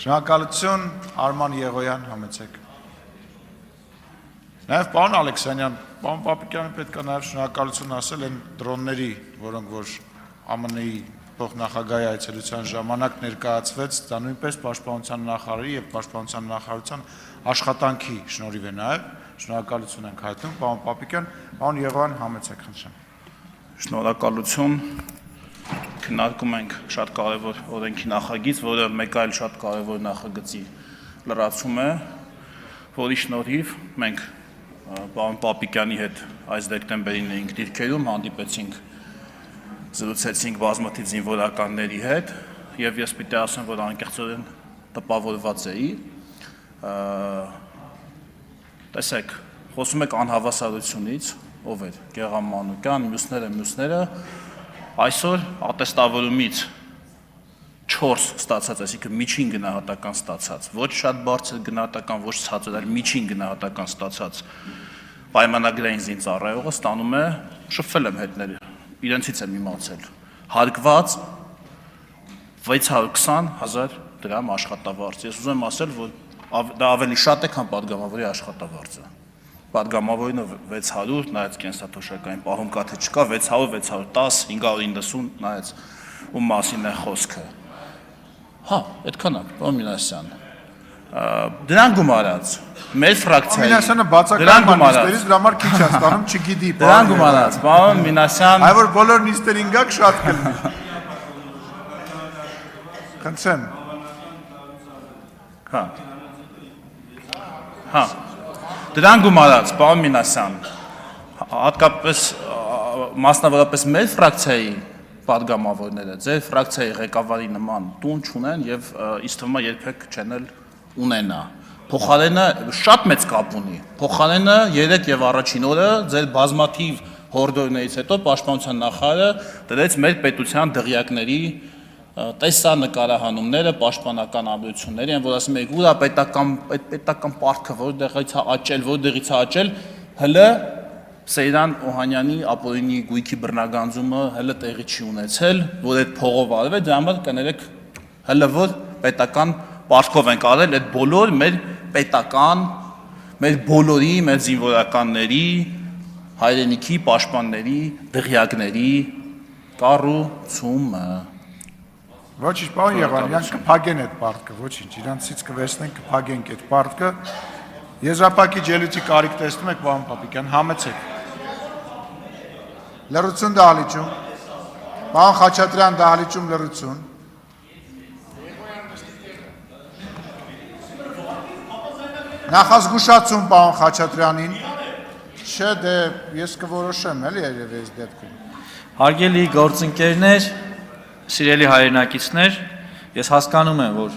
Շնորհակալություն Արման Եղոյան, համեցեք։ Նաև պարոն Ալեքսանյան, պարոն Պապիկյանը պետք է նաև շնորհակալություն ասել այն դրոնների, որոնք որ ԱՄՆ-ի փոխնախագահի այցելության ժամանակ ներկայացվեց, դա նույնպես պաշտպանության նախարարի եւ պաշտպանության նախարարության աշխատանքի շնորհիվ է նաև շնորհակալություն ենք հայտնում, պարոն Պապիկյան, պարոն Եղոյան, համեցեք, խնդրեմ։ Շնորհակալություն։ Քննարկում ենք շատ կարևոր օրենքի նախագիծ, որը մեկ այլ շատ կարևոր նախագծի լրացում է, որի շնորհիվ մենք պարոն Պապիկյանի հետ այս դեկտեմբերին էինք դիրքերում, հանդիպեցինք, զրուցեցինք բազմաթիվ զինվորականների հետ, եւ ես պիտի ասեմ, որ անկեղծորեն տպավորված էի։ Տեսեք, խոսում եք անհավասարությունից, ով էր Գեղամ Մանուկյան, մյուսները, այսօր ատեստավորումից 4 ստացած, այսինքն միջին գնահատական ստացած, ոչ շատ բարձր գնահատական, ոչ ցածր, այլ միջին գնահատական ստացած պայմանագրային զինծառայողը ստանում է, շփվել եմ հետները, իրենցից եմ իմացել, հարկված 620,000 դրամ աշխատավարձ։ Ես ուզում եմ ասել, որ դա ավելի շատ է, քան պատգամավորի աշխատավարձը։ Պատգամավորինը 600, նայած կենսաթոշակային պահում կա թե չկա, 600, 610, 590, նայած ում մասին է խոսքը։ Հա, այդքան է, պարոն Մինասյան։ Դրան գումարած, մեր ֆրակցիայի Մինասյանը բացական նիստերից դրա համար քիչ է ստանում, չգիտի, դրան գումարած, պարոն Մինասյան։ Այ որ բոլոր նիստերին գաք շատ կլինի։ Խնդրեմ։ Հա։ Դրան գումարած, պարոն Մինասյան, հատկապես մասնավորապես մեր ֆրակցիայի պատգամավորները, ձեր ֆրակցիայի ղեկավարի նման տուն չունեն եւ ինձ թվում է երբեք չեն էլ ունենա։ Փոխարենը շատ մեծ կապ ունի։ Փոխարենը 3 եւ առաջին օրը ձեր բազմաթիվ հորդորներից հետո պաշտպանության նախարարը դրեց մեր պետության դղյակների տեսանկարահանումները, պաշտպանական ամրությունների, են որ ասում եք, ուր է պետական պարտքը, որտեղից է աճել, հələ Սեյրան Օհանյանի ապօրինի գույքի բռնագանձումը հələ տեղի չի ունեցել, որ այդ փողով արվել, դրա համար կներեք հələ որ պետական պարտքով ենք արել այդ բոլոր մեր պետական, մեր բոլորի, մեր զինվորականների, հայրենիքի պաշտպանների, դղյակների կառուցումը։ Ոչինչ, պարոն Եղոյան, իրանք կփակեն այդ պարտքը, ոչինչ, իրանցից կվերցնենք, կփակենք այդ պարտքը։ Եզրափակիչ ելույթի կարիք տեսնում եք, պարոն Պապիկյան, համեցեք։ Լռություն դահլիճում։ Պարոն Խաչատրյան, դահլիճում լռություն։ Նախազգուշացում պարոն Խաչատրյանին։ Չէ, դե ես կորոշեմ, էլի երևի այս դեպքում։ Հարգելի գործընկերներ, սիրելի հայրենակիցներ, ես հասկանում եմ, որ